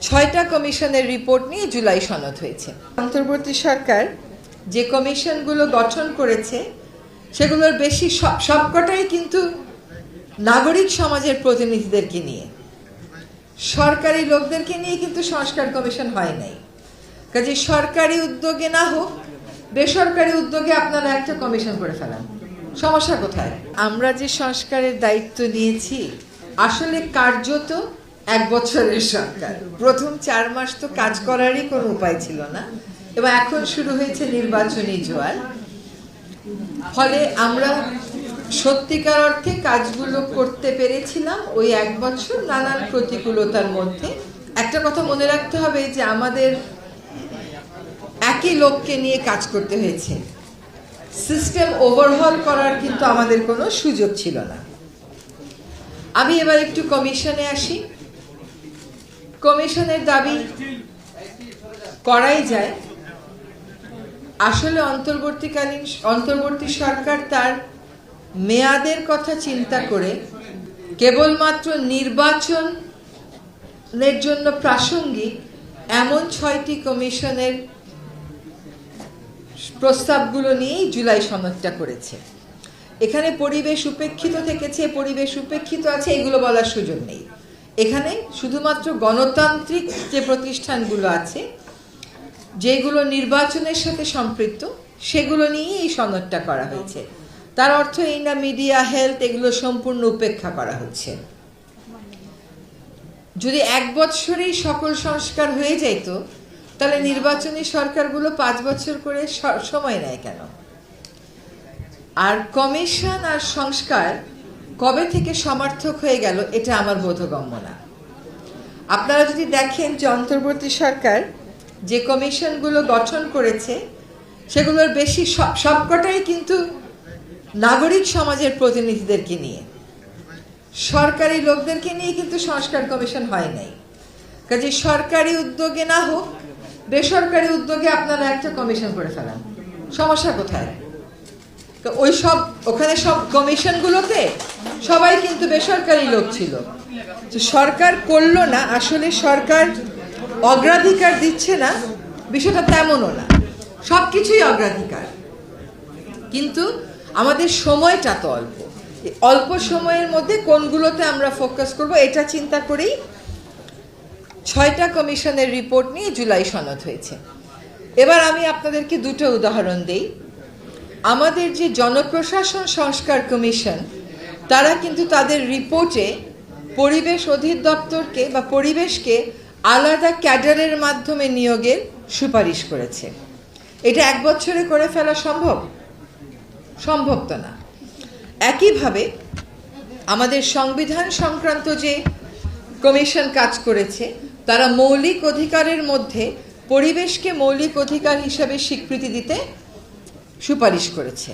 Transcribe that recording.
6টা কমিশনের রিপোর্ট নিয়ে জুলাই সনদ হয়েছে। অন্তর্বর্তী সরকার যে কমিশনগুলো গঠন করেছে সেগুলোর বেশি সবকটাই কিন্তু নাগরিক সমাজের প্রতিনিধিদেরকে নিয়ে, সরকারি লোকদেরকে নিয়ে কিন্তু সংস্কার কমিশন হয় নাই। কাজে সরকারি উদ্যোগে না হোক, বেসরকারি উদ্যোগে আপনারা একটা কমিশন করে ফেলান, সমস্যা কোথায়? আমরা যে সংস্কারের দায়িত্ব নিয়েছি আসলে কার্যত 1 বছরের সরকার। প্রথম 4 মাস তো কাজ করারই কোনো উপায় ছিল না, এবং এখন শুরু হয়েছে নির্বাচনী জোয়ার। ফলে আমরা সত্যিকার অর্থে কাজগুলো করতে পেরেছিলাম ওই 1 বছর নানান প্রতিকূলতার মধ্যে। একটা কথা মনে রাখতে হবে যে আমাদের একই লোককে নিয়ে কাজ করতে হয়েছে, সিস্টেম ওভারহল করার কিন্তু আমাদের কোনো সুযোগ ছিল না। আমি এবার একটু কমিশনে আসি। কমিশনের দাবি করাই যায়। আসলে অন্তর্বর্তী সরকার তার মেয়াদের কথা চিন্তা করে কেবলমাত্র নির্বাচনের জন্য প্রাসঙ্গিক এমন 6টি কমিশনের প্রস্তাবগুলো নিয়েই জুলাই সনদটা করেছে। এখানে পরিবেশ উপেক্ষিত থেকেছে, পরিবেশ উপেক্ষিত আছে, এগুলো বলার সুযোগ নেই। এখানে শুধুমাত্র গণতান্ত্রিক যে প্রতিষ্ঠানগুলো আছে, যেগুলো নির্বাচনের সাথে সম্পৃক্ত, সেগুলো নিয়েই এই সনদটা করা হয়েছে। তার অর্থ এই না মিডিয়া, হেলথ এগুলো সম্পূর্ণ উপেক্ষা করা হচ্ছে। যদি 1 বছরেই সকল সংস্কার হয়ে যেত, তাহলে নির্বাচনী সরকারগুলো 5 বছর করে সময় নেয় কেন? আর কমিশন আর সংস্কার কবে থেকে সমার্থক হয়ে গেল এটা আমার বোধগম্য না। আপনারা যদি দেখেন যে অন্তর্বর্তী সরকার যে কমিশনগুলো গঠন করেছে সেগুলোর বেশি সবকটাই কিন্তু নাগরিক সমাজের প্রতিনিধিদেরকে নিয়ে, সরকারি লোকদেরকে নিয়ে কিন্তু সংস্কার কমিশন হয় নাই। কাজে সরকারি উদ্যোগে না হোক, বেসরকারি উদ্যোগে আপনারা একটা কমিশন করে ফেলান, সমস্যা কোথায়? তো ওখানে সব কমিশনগুলোতে সবাই কিন্তু বেসরকারি লোক ছিল। তো সরকার করলো না, আসলে সরকার অগ্রাধিকার দিচ্ছে না, বিষয়টা তেমনও না, সবকিছুই অগ্রাধিকার, কিন্তু আমাদের সময়টা তো অল্প সময়ের মধ্যে কোনগুলোতে আমরা ফোকাস করব এটা চিন্তা করেই 6টা কমিশনের রিপোর্ট নিয়ে জুলাই সনদ হয়েছে। এবার আমি আপনাদেরকে 2টো উদাহরণ দেই। আমাদের যে জনপ্রশাসন সংস্কার কমিশন, তারা কিন্তু তাদের রিপোর্টে পরিবেশ অধিদপ্তরকে বা পরিবেশকে আলাদা ক্যাডারের মাধ্যমে নিয়োগের সুপারিশ করেছে। এটা 1 বছরে করে ফেলা সম্ভব তো না। একইভাবে আমাদের সংবিধান সংক্রান্ত যে কমিশন কাজ করেছে, তারা মৌলিক অধিকারের মধ্যে পরিবেশকে মৌলিক অধিকার হিসেবে স্বীকৃতি দিতে সুপারিশ করেছে।